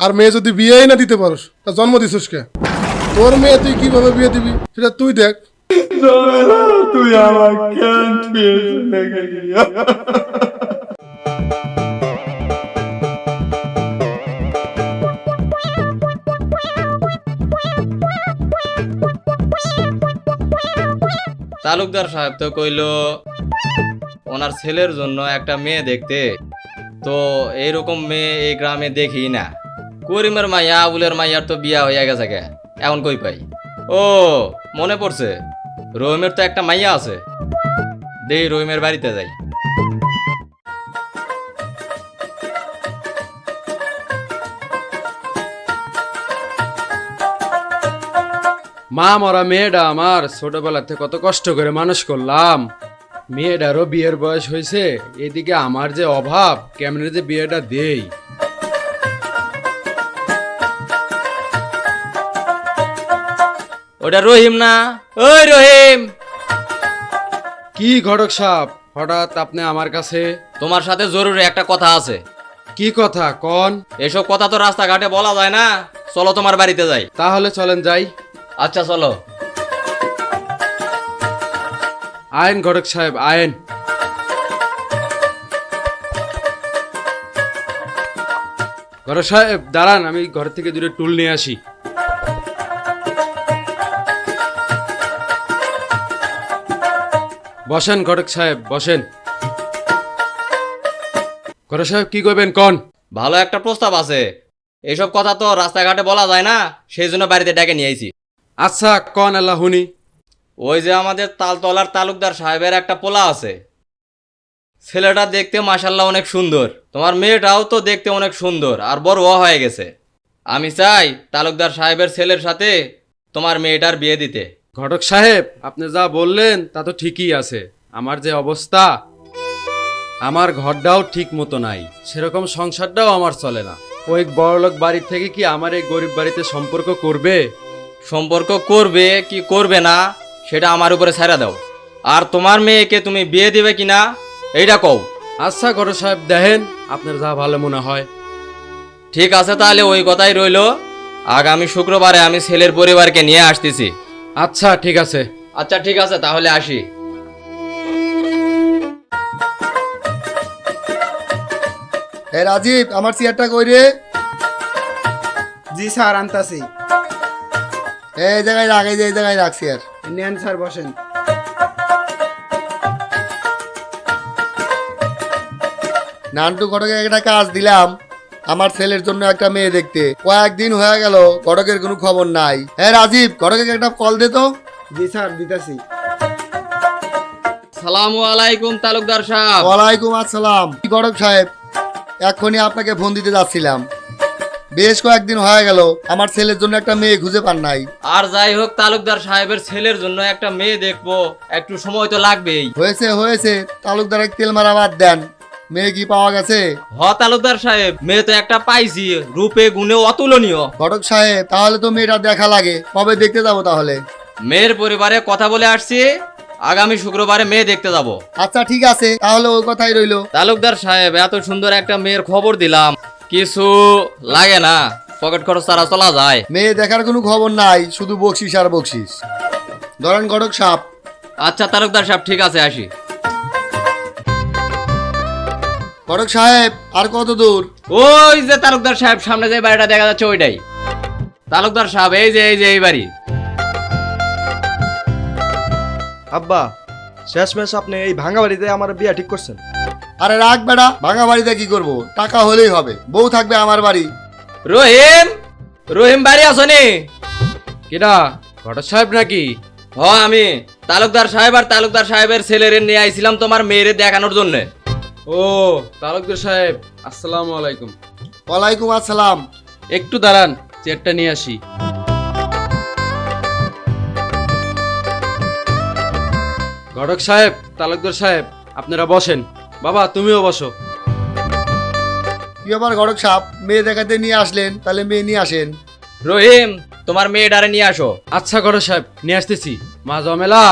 আর মেয়ে যদি বিয়েই না দিতে পারোস তা জন্ম দিছিস কে? তোর মেয়ে তুই কিভাবে বিয়ে দিবি সেটা তুই দেখ। তুই আমার কেন পেয়েছে গেলি? তালুকদার সাহেব তো কইলো ওনার ছেলের জন্য একটা মেয়ে দেখতে, তো এইরকম মেয়ে এই গ্রামে দেখি না। করিমের মাইয়া আবুলের মাইয়ার তো বিয়া হইয়া গেছে গে, এখন কই পাই? ও মনে পড়ছে, রহিমের তো একটা মাইয়া আছে, দেই রহিমের বাড়িতে যাই। মা মরা মেয়েটা আমার ছোটবেলা থেকে কত কষ্ট করে মানুষ করলাম, মেয়েটারও বিয়ের বয়স হয়েছে, এদিকে আমার যে অভাব, কেমনে যে বিয়েটা দেই। ওটা রহিম না? ওই রহিম! কি ঘটক সাহেব, হঠাৎ আপনি আমার কাছে? তোমার সাথে জরুরি একটা কথা আছে। কি কথা কন? এসব কথা তো রাস্তাঘাটে বলা যায় না, চলো তোমার বাড়িতে যাই। তাহলে চলেন যাই। আচ্ছা চলো। আইন ঘটক সাহেব আইন। ঘটক সাহেব দাঁড়ান, আমি ঘর থেকে দুটো টুল নিয়ে আসি। বসেন ঘটক সাহেব বসেন। ঘটক সাহেব কি করবেন কন? ভালো একটা প্রস্তাব আছে, এইসব কথা তো রাস্তাঘাটে বলা যায় না, সেই জন্য বাড়িতে ডেকে নিয়ে আইছি। আচ্ছা কন আল্লাহ হুনি। ওই যে আমাদের তালতলার তালুকদার সাহেবের একটা পোলা আছে, ছেলেটা দেখতে মাশাল্লাহ অনেক সুন্দর, তোমার মেয়েটাও তো দেখতে অনেক সুন্দর আর বড়ও হয়ে গেছে। আমি চাই তালুকদার সাহেবের ছেলের সাথে তোমার মেয়েটার বিয়ে দিতে। ঘটক সাহেব আপনি যা বললেন তা তো ঠিকই আছে, আমার যে অবস্থা, আমার ঘরটাও ঠিক মতো নাই, সেরকম সংসারটাও আমার চলে না। ওই বড়লোক বাড়ি থেকে কি আমার এই গরিব বাড়িতে সম্পর্ক করবে? সম্পর্ক করবে কি করবে না সেটা আমার উপরে ছেড়ে দাও, আর তোমার মেয়েকে তুমি বিয়ে দিবে কিনা এইটা কও। আচ্ছা ঘটক সাহেব দেখেন আপনার যা ভালো মনে হয়। ঠিক আছে, তাহলে ওই কথাই রইলো, আগামী শুক্রবারে আমি ছেলের পরিবারকে নিয়ে আসতেছি। আচ্ছা ঠিক আছে। আচ্ছা ঠিক আছে, তাহলে আসি। এ রাজীব, আমার চেয়ারটা কই রে? জি স্যার আনতাছি। এই জায়গায় রাখ, এই জায়গায় রাখ চেয়ার। নেন স্যার বসেন। নান্টু ঘটকে একটা কাজ দিলাম, আমার ছেলের জন্য একটা মেয়ে দেখতে, কয়েকদিন হয়ে গেল ঘটকের কোনো খবর নাই। হ্যাঁ রাজীব, ঘটকে একটা কল দে তো। জি স্যার দিতাছি। সালামু আলাইকুম তালুকদার সাহেব। ওয়ালাইকুম আসসালাম। ঘটক সাহেব, এক্ষুনি আপনাকে ফোন দিতে যাচ্ছিলাম, বেশ কয়েকদিন হয়ে গেল আমার ছেলের জন্য একটা মেয়ে খুঁজে পান নাই। আর যাই হোক, তালুকদার সাহেবের ছেলের জন্য একটা মেয়ে দেখবো, একটু সময় তো লাগবেই। হয়েছে হয়েছে, তালুকদার এক তেল মারা বাদ দেন, মেয়ে কি পাওয়া গেছে? হ তালুকদার সাহেব, মেয়ে তো একটা পাইছি, রূপে গুণে অতুলনীয়। ঘটক সাহেব তাহলে তো মেয়েটা দেখা লাগে, কবে দেখতে যাবো তাহলে? মেয়ের পরিবারে কথা বলে আসছি, আগামী শুক্রবারে মেয়ে দেখতে যাব। আচ্ছা ঠিক আছে, তাহলে ওই কথাই রইলো। তালুকদার সাহেব, এত সুন্দর একটা মেয়ের খবর দিলাম, কিছু লাগে না, পকেট খরচ ছাড়া চলা যায়। মেয়ে দেখার কোনো খবর নাই, শুধু বকশিস আর বকশিস। ধরেন ঘটক সাপ। আচ্ছা তালুকদার সাহেব, ঠিক আছে আসি। ঘটক সাহেব আর কত দূর? ওই যে তালুকদার সাহেব, সামনে যে বাড়িটা দেখা যাচ্ছে ওইটাই। তালুকদার সাহেব এই যে এই বাড়ি। আব্বা, শেষমেশ আপনি এই ভাঙা বাড়িতে আমার বিয়া ঠিক করছেন? আরে রাখ বেড়া, ভাঙা বাড়িতে কি করব, টাকা হলেই হবে, বউ থাকবে আমার বাড়ি। রহিম, রহিম বাড়ি আসনি? কেডা? ঘটক সাহেব নাকি? হ আমি তালুকদার সাহেব, আর তালুকদার সাহেবের ছেলেরে নিয়ে আইছিলাম তোমার মেয়েরে দেখানোর জন্য। ও তালুকদার সাহেব আসসালামু আলাইকুম। ওয়ালাইকুম আসসালাম। একটু দাঁড়ান, চেয়ারটা নিয়ে আসি। ঘটক সাহেব, তালুকদার সাহেব আপনারা বসেন, বাবা তুমিও বসো। কি ব্যাপার ঘটক সাপ, মেয়ে দেখাতে নিয়ে আসলেন, তাহলে মেয়ে নিয়ে আসেন। রহিম, তোমার মেয়েটারে নিয়ে আসো। আচ্ছা ঘটক সাহেব নিয়ে আসতেছি। মা জমেলা।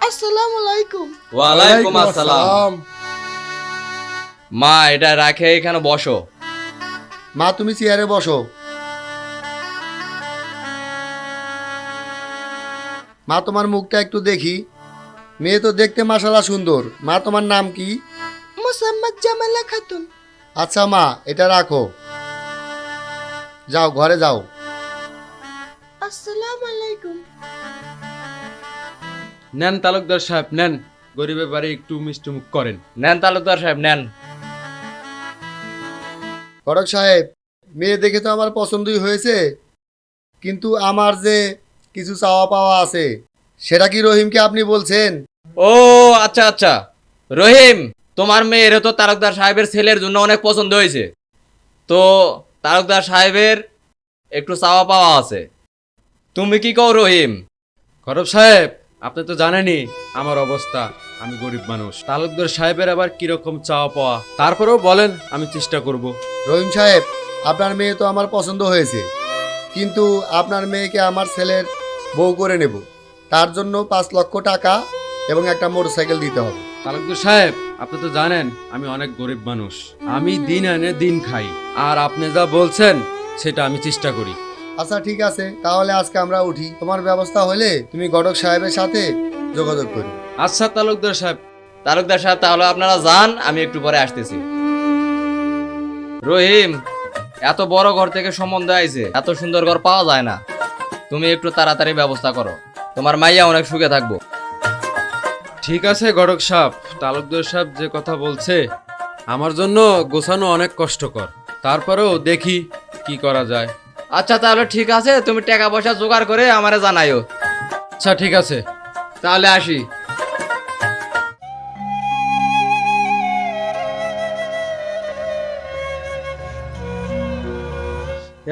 আসসালামু আলাইকুম। ওয়ালাইকুম আসসালাম। মা এটা রাখে এখানে বসো। মা তুমি চেয়ারে বসো। মা তোমার মুখটা একটু দেখি। মেয়ে তো দেখতে মাশাআল্লাহ সুন্দর। মা তোমার নাম কি? মোসাম্মদ জামালা খাতুন। আচ্ছা মা এটা রাখো, যাও ঘরে যাও। আসসালামু আলাইকুম। নেন তালুকদার সাহেব নেন, গরিবের বাড়ি একটু মিষ্টি মুখ করেন। নেন তালুকদার সাহেব নেন। ঘটক সাহেব, মেয়ে দেখে তো আমার পছন্দই হয়েছে, কিন্তু আমার যে কিছু চাওয়া পাওয়া আছে, সেটা কি রহিমকে আপনি বলছেন? ও আচ্ছা আচ্ছা, রহিম তোমার মেয়ের তো তালুকদার সাহেবের ছেলের জন্য অনেক পছন্দ হয়েছে, তো তালুকদার সাহেবের একটু চাওয়া পাওয়া আছে। তুমি কি কও রহিম? খরব সাহেব আপনি তো জানেনই আমার অবস্থা, আমি গরিব মানুষ। তালুকদার সাহেবের আবার কিরকম চাওয়া পাওয়া, তারপরেও বলেন, আমি চেষ্টা করব। রহিম সাহেব, আপনার মেয়ে তো আমার পছন্দ হয়েছে, কিন্তু আপনার মেয়েকে আমার ছেলের বউ করে নেব, তার জন্য 5 লক্ষ টাকা এবং একটা মোটরসাইকেল দিতে হবে। তালুকদার সাহেব আপনি তো জানেন আমি অনেক গরিব মানুষ, আমি দিন আনে দিন খাই, আর আপনি যা বলছেন সেটা আমি চেষ্টা করি। আচ্ছা ঠিক আছে, তাহলে আজকে আমরা উঠি। তোমার ব্যবস্থা হলে তুমি ঘটক সাহেবের সাথে যোগাযোগ করি। আচ্ছা তালুকদার সাহেব। তালুকদার সাহেব তাহলে আপনারা যান, আমি একটু পরে আসতেছি। রহিম, এত বড় ঘর থেকে সম্বন্ধ আইছে, এত সুন্দর ঘর পাওয়া যায় না, তুমি একটু তাড়াতাড়ি ব্যবস্থা করো, তোমার মাইয়া অনেক সুখে থাকবো। ঠিক আছে গড়ক সাহেব, তালুকদার সাহেব যে কথা বলছে আমার জন্য গোছানো অনেক কষ্টকর, তারপরেও দেখি কি করা যায়। আচ্ছা তাহলে ঠিক আছে, তুমি টাকা পয়সা জোগাড় করে আমারে জানাইও। আচ্ছা ঠিক আছে। তাহলে আসি।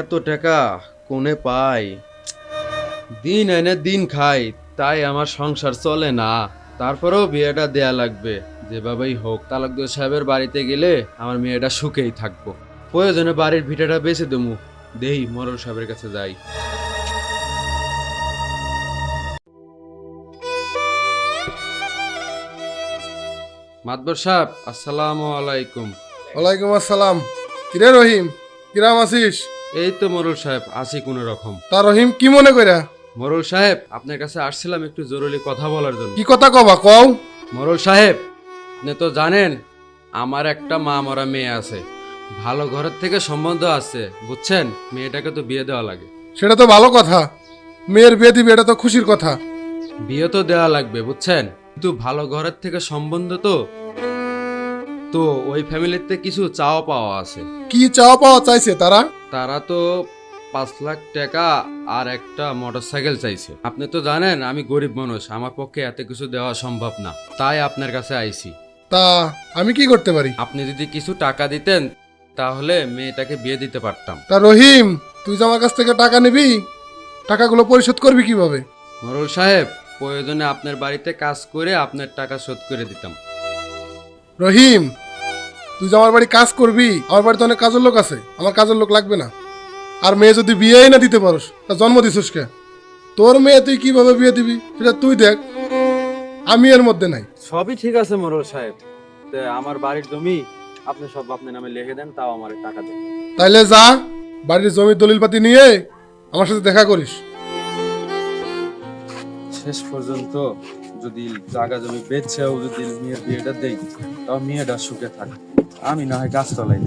এত টাকা কোনে পাই, দিন এনে দিন খাই, তাই আমার সংসার চলে না, তারপরেও বিয়েটা দেয়া লাগবে যেভাবেই হোক। তালুকদার সাহেবের বাড়িতে গেলে আমার মেয়েটা সুখেই থাকবো, প্রয়োজনে বাড়ির ভিটাটা বেঁচে দেবো। দেই মরল সাহেবের কাছে যাই। মাতবর সাহেব আসসালামু আলাইকুম। ওয়ালাইকুম আসসালাম। কিরে রহিম, কিরাম আছিস? এই তো মরল সাহেব আছি কোনো রকম। তা রহিম কি মনে কইরা? মরল সাহেব আপনার কাছে আসছিলাম একটু জরুরি কথা বলার জন্য। কি কথা কবা কও? মরল সাহেব আপনি তো জানেন আমার একটা মা মরা মেয়ে আছে, ভালো ঘরের থেকে সম্বন্ধ আছে বুঝছেন, মেয়েটাকে তো বিয়ে দেওয়া লাগে। সেটা তো ভালো কথা, মেয়ের বিয়ে দিবি, এটা তো খুশির কথা। বিয়ে তো দেওয়া লাগবে বুঝছেন, কিন্তু ভালো ঘরের থেকে সম্বন্ধ তো তো ওই ফ্যামিলিতে কিছু চাওয়া পাওয়া আছে। কি চাওয়া পাওয়া চাইছে তারা? তারা তো 5 লাখ টাকা আর একটা মোটরসাইকেল চাইছে। আপনি তো জানেন আমি গরিব মানুষ, আমার পক্ষে এত কিছু দেওয়া সম্ভব না, তাই আপনার কাছে আইছি। তা আমি কি করতে পারি? আপনি যদি কিছু টাকা দিতেন তাহলে মেয়েটাকে বিয়ে দিতে পারতাম। তা রহিম, তুই যে আমার কাছ থেকে টাকা নিবি, টাকাগুলো পরিশোধ করবি কিভাবে? মরল সাহেব প্রয়োজনে আপনার বাড়িতে কাজ করে আপনার টাকা শোধ করে দিতাম। রহিম, তুই যে আমার বাড়ি কাজ করবি, আমার বাড়িতে অনেক কাজের লোক আছে, আমার কাজের লোক লাগবে না। আর মেয়ে যদি বিয়েই না দিতে পারোস, তা জন্ম দিছিস কে? তোর মেয়ে তুই কিভাবে বিয়ে দিবি সেটা তুই দেখ, আমি এর মধ্যে নাই। সবই ঠিক আছে মোরল সাহেব, তে আমার বাড়ির জমি আপনি সব আপনার নামে লিখে দেন, তাও আমার টাকা দেন। তাইলে যা, বাড়ির জমির দলিলপাতি নিয়ে আমার সাথে দেখা করিস। শেষ পর্যন্ত যদি জায়গা জমি বেচছেও যদি মেয়ের বিয়েটা দেই, তাও মেয়েটা সুখে থাকে, আমি না হয় গাছ তলাই।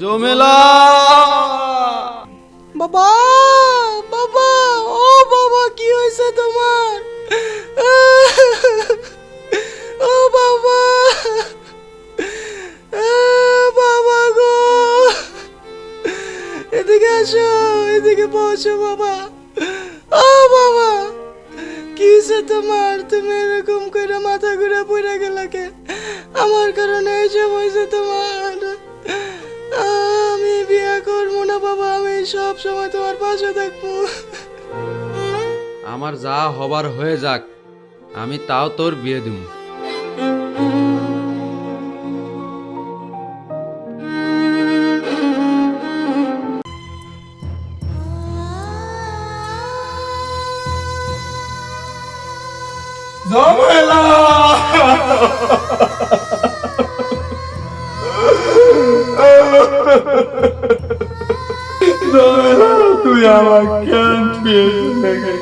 জমেলা বাবা, বাবা, ও বাবা, কি হয়েছে তোমার? ও বাবা, বাবা গো, এদিকে আসো, এদিকে বসো বাবা। ও বাবা, কি হয়েছে তোমার? তুমি এরকম করে মাথা ঘুরে পড়ে গেলে কে? আমার কারণে এইসব হয়েছে তোমার। আমি বিয়ে করবো না বাবা, আমি সব সময় তোমার পাশে থাকবো। আমার যা হবার হয়ে যাক, আমি তাও তোর বিয়ে দিব। তুই আমার কেন পেয়ে